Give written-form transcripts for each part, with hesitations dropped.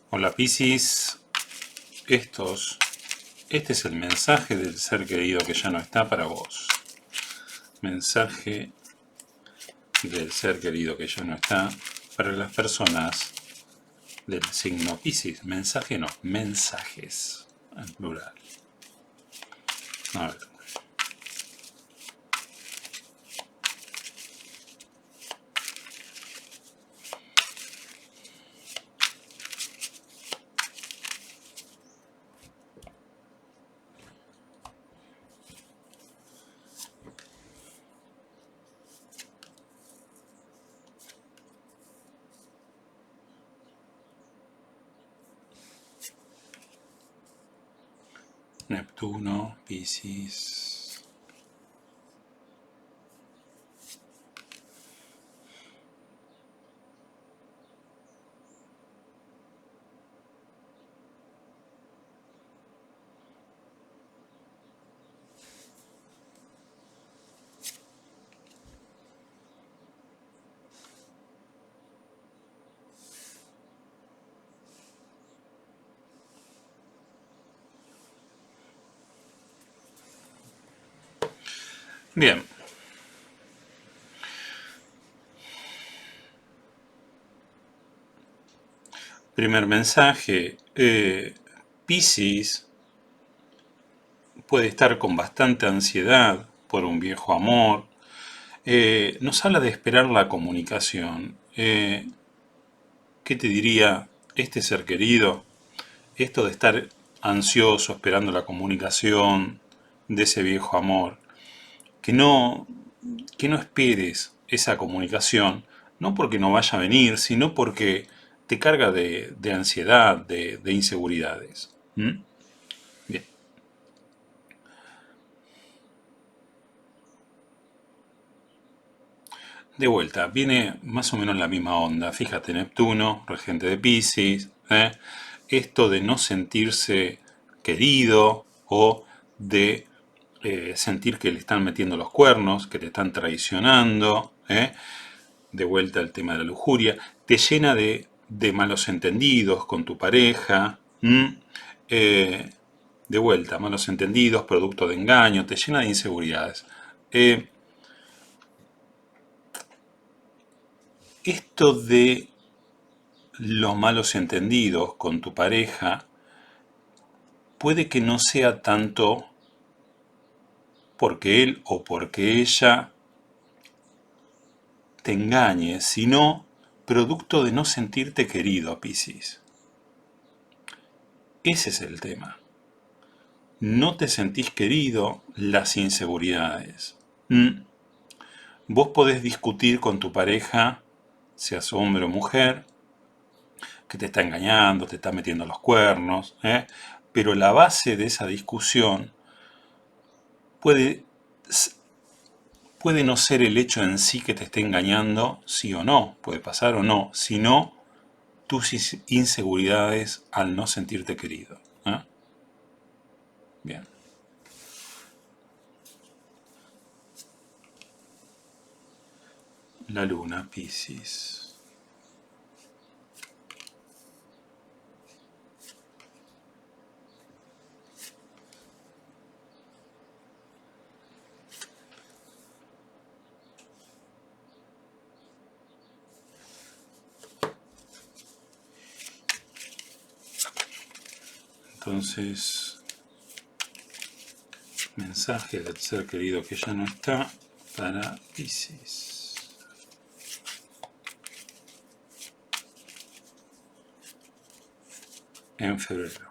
Hola Piscis, este es el mensaje del ser querido que ya no está para vos. Mensaje del ser querido que ya no está para las personas del signo Piscis. Mensaje no, mensajes en plural. A ver. Neptuno, Piscis. Bien. Primer mensaje. Piscis puede estar con bastante ansiedad por un viejo amor. Nos habla de esperar la comunicación. ¿Qué te diría este ser querido? Esto de estar ansioso, esperando la comunicación de ese viejo amor. Que no, que no esperes esa comunicación, no porque no vaya a venir, sino porque te carga de ansiedad, de inseguridades. ¿Mm? Bien. De vuelta, viene más o menos la misma onda. Fíjate, Neptuno, regente de Piscis, esto de no sentirse querido o de sentir que le están metiendo los cuernos, que te están traicionando, de vuelta el tema de la lujuria, te llena de malos entendidos con tu pareja, eh, de vuelta, malos entendidos, producto de engaño, te llena de inseguridades. Eh, Esto de los malos entendidos con tu pareja puede que no sea tanto porque él o porque ella te engañe, sino producto de no sentirte querido, Piscis. Ese es el tema. No te sentís querido, las inseguridades. ¿Mm? Vos podés discutir con tu pareja, seas hombre o mujer, que te está engañando, te está metiendo los cuernos, pero la base de esa discusión puede, puede no ser el hecho en sí que te esté engañando, sí o no, puede pasar o no, sino tus inseguridades al no sentirte querido. Bien. La luna, Piscis. Entonces, mensaje del ser querido que ya no está para Piscis. En febrero.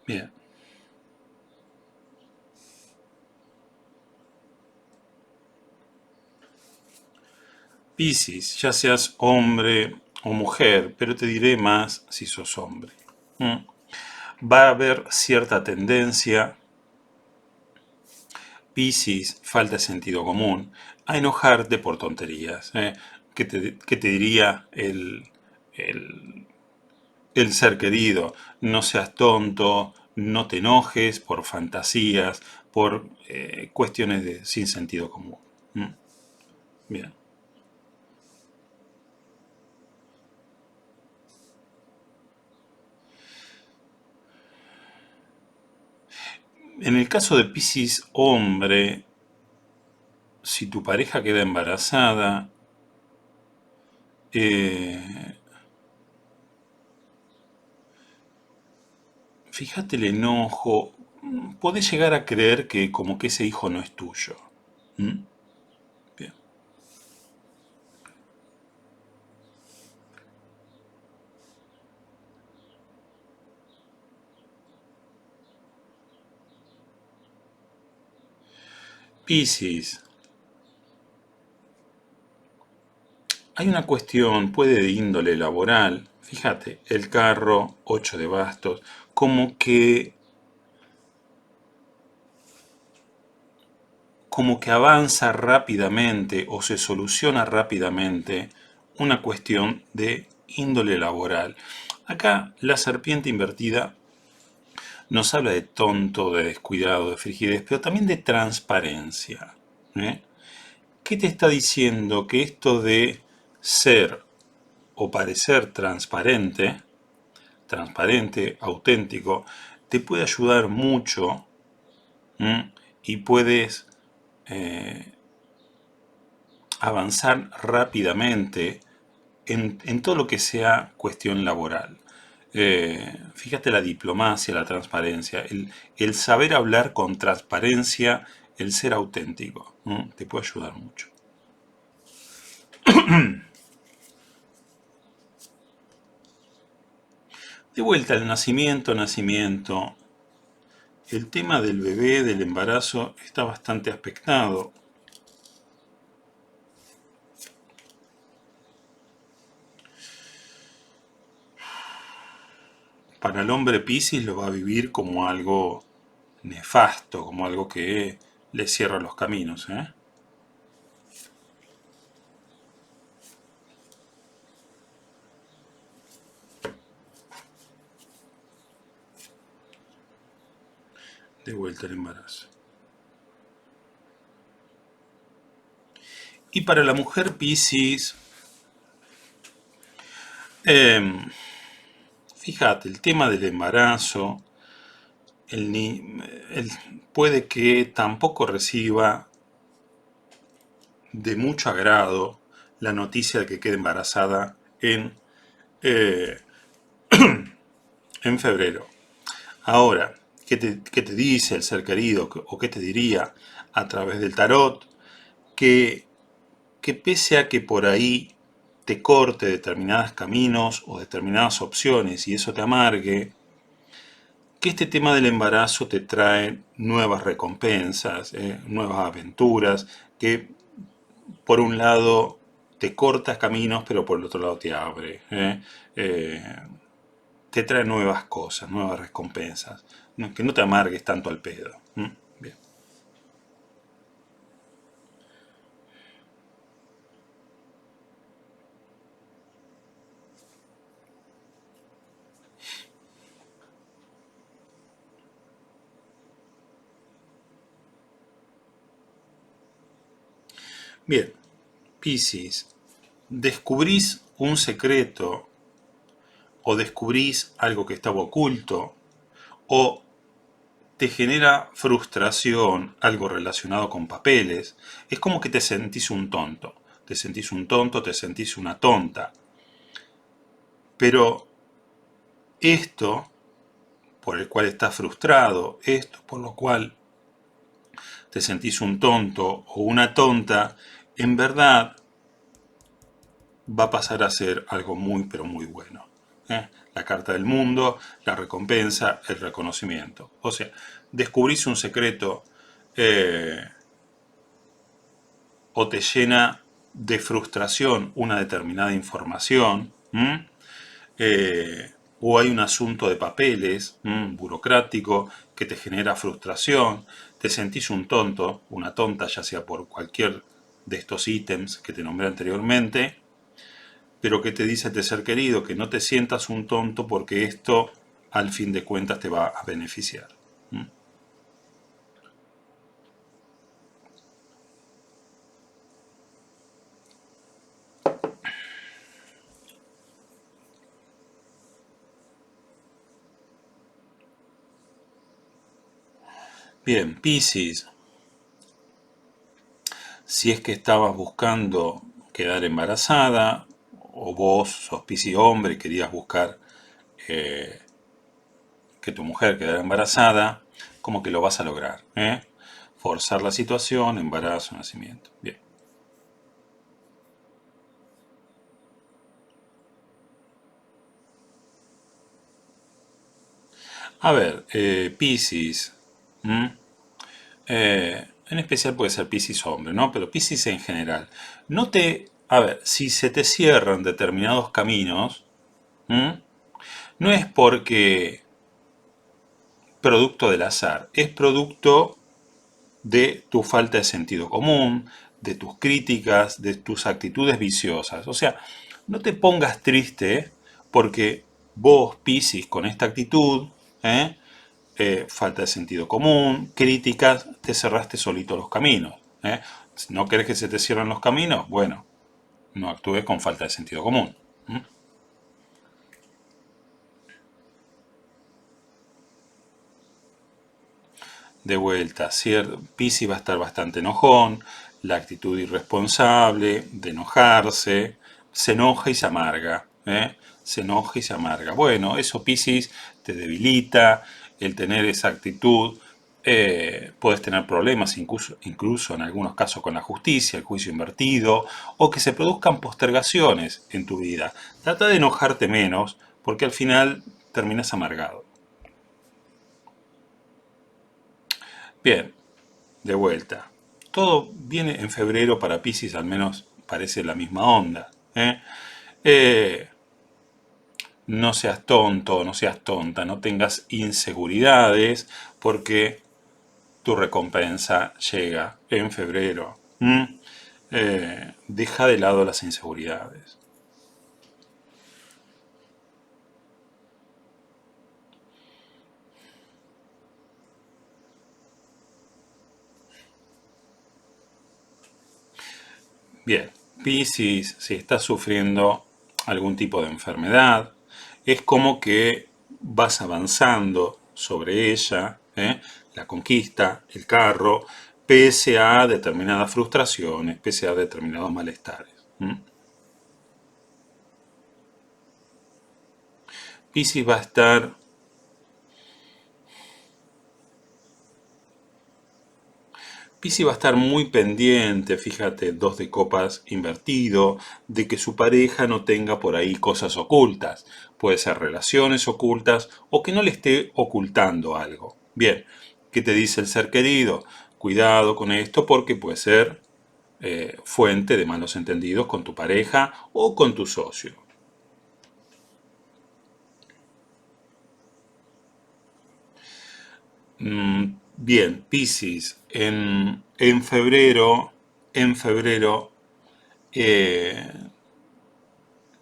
Bien. Piscis, ya seas hombre o mujer, pero te diré más si sos hombre. ¿Mm? Va a haber cierta tendencia, Piscis, falta de sentido común, a enojarte por tonterías. ¿Qué te diría el El ser querido, no seas tonto, no te enojes por fantasías, por cuestiones de, sin sentido común. Mm, bien. En el caso de Piscis hombre, si tu pareja queda embarazada, eh, fíjate el enojo, podés llegar a creer que como que ese hijo no es tuyo. ¿Mm? Bien. Piscis, hay una cuestión, puede de índole laboral, fíjate, el carro, 8 de bastos, como que avanza rápidamente o se soluciona rápidamente una cuestión de índole laboral. Acá la serpiente invertida nos habla de tonto, de descuidado, de frigidez, pero también de transparencia. ¿Eh? ¿Qué te está diciendo? Que esto de ser o parecer transparente, auténtico, te puede ayudar mucho. ¿M? Y puedes eh, avanzar rápidamente en todo lo que sea cuestión laboral. Fíjate la diplomacia, la transparencia, el saber hablar con transparencia, el ser auténtico, ¿no? Te puede ayudar mucho. De vuelta al nacimiento, el tema del bebé, del embarazo, está bastante aspectado. Para el hombre Piscis lo va a vivir como algo nefasto, como algo que le cierra los caminos. De vuelta al embarazo. Y para la mujer Piscis, eh, fíjate, el tema del embarazo, el, el- puede que tampoco reciba de mucho agrado la noticia de que quede embarazada eh, en febrero. Ahora, ¿qué te dice el ser querido o qué te diría a través del tarot? Que, que pese a que por ahí te corte determinados caminos o determinadas opciones y eso te amargue, que este tema del embarazo te trae nuevas recompensas, nuevas aventuras, que por un lado te cortas caminos, pero por el otro lado te abre. Eh, te trae nuevas cosas, nuevas recompensas. No, que no te amargues tanto al pedo. Bien. Bien, Piscis, descubrís un secreto o descubrís algo que estaba oculto o te genera frustración algo relacionado con papeles, es como que te sentís un tonto. Te sentís un tonto, te sentís una tonta. Pero esto por el cual estás frustrado, esto por lo cual te sentís un tonto o una tonta, en verdad va a pasar a ser algo muy pero muy bueno. La carta del mundo, la recompensa, el reconocimiento. O sea, descubrís un secreto eh, o te llena de frustración una determinada información, o hay un asunto de papeles burocrático que te genera frustración, te sentís un tonto, una tonta, ya sea por cualquier de estos ítems que te nombré anteriormente, Pero ¿qué te dice este ser querido? Que no te sientas un tonto porque esto al fin de cuentas te va a beneficiar. ¿Mm? Bien, Piscis, si es que estabas buscando quedar embarazada, o vos sos Piscis hombre y querías buscar que tu mujer quedara embarazada, como que lo vas a lograr, ¿eh? Forzar la situación, embarazo, nacimiento. Bien. A ver, Piscis, ¿m? En especial puede ser Piscis hombre, ¿no? Pero Piscis en general. No te... A ver, si se te cierran determinados caminos, ¿m? No es porque producto del azar, es producto de tu falta de sentido común, de tus críticas, de tus actitudes viciosas. O sea, no te pongas triste porque vos, Piscis, con esta actitud, ¿eh? Falta de sentido común, críticas, te cerraste solito los caminos. ¿Eh? ¿No querés que se te cierren los caminos? Bueno, no actúes con falta de sentido común. ¿Mm? De vuelta, Pisi va a estar bastante enojón, la actitud irresponsable de enojarse, se enoja y se amarga, ¿eh? Se enoja y se amarga. Bueno, eso Piscis te debilita, el tener esa actitud, puedes tener problemas incluso en algunos casos con la justicia, el juicio invertido, o que se produzcan postergaciones en tu vida. Trata de enojarte menos, porque al final terminas amargado. Bien, de vuelta. Todo viene en febrero para Piscis, al menos parece la misma onda. ¿Eh? Eh, no seas tonto, no seas tonta, no tengas inseguridades, porque tu recompensa llega en febrero. ¿Mm? Deja de lado las inseguridades. Bien, Piscis, si estás sufriendo algún tipo de enfermedad, es como que vas avanzando sobre ella, ¿eh? La conquista, el carro, pese a determinadas frustraciones, pese a determinados malestares. ¿M? Piscis va a estar Pisi va a estar muy pendiente, fíjate, dos de copas invertido, de que su pareja no tenga por ahí cosas ocultas. Puede ser relaciones ocultas o que no le esté ocultando algo. Bien, ¿qué te dice el ser querido? Cuidado con esto porque puede ser fuente de malos entendidos con tu pareja o con tu socio. Bien, Piscis, en febrero eh,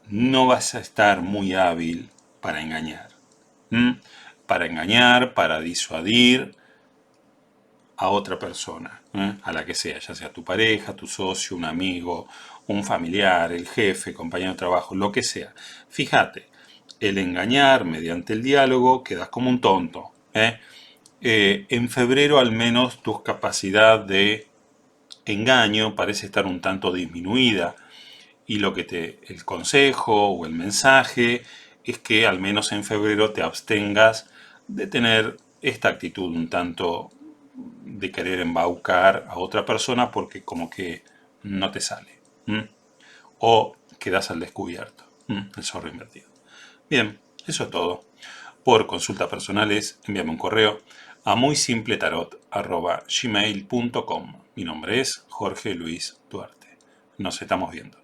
no vas a estar muy hábil para engañar. ¿M? Para engañar, para disuadir a otra persona, ¿eh? A la que sea, ya sea tu pareja, tu socio, un amigo, un familiar, el jefe, compañero de trabajo, lo que sea. Fíjate, el engañar mediante el diálogo quedas como un tonto. En febrero al menos tu capacidad de engaño parece estar un tanto disminuida y el consejo o el mensaje es que al menos en febrero te abstengas de tener esta actitud un tanto de querer embaucar a otra persona porque como que no te sale. ¿M? O quedas al descubierto. ¿M? El zorro invertido. Bien, eso es todo. Por consultas personales, envíame un correo a muysimpletarot@gmail.com. Mi nombre es Jorge Luis Duarte. Nos estamos viendo.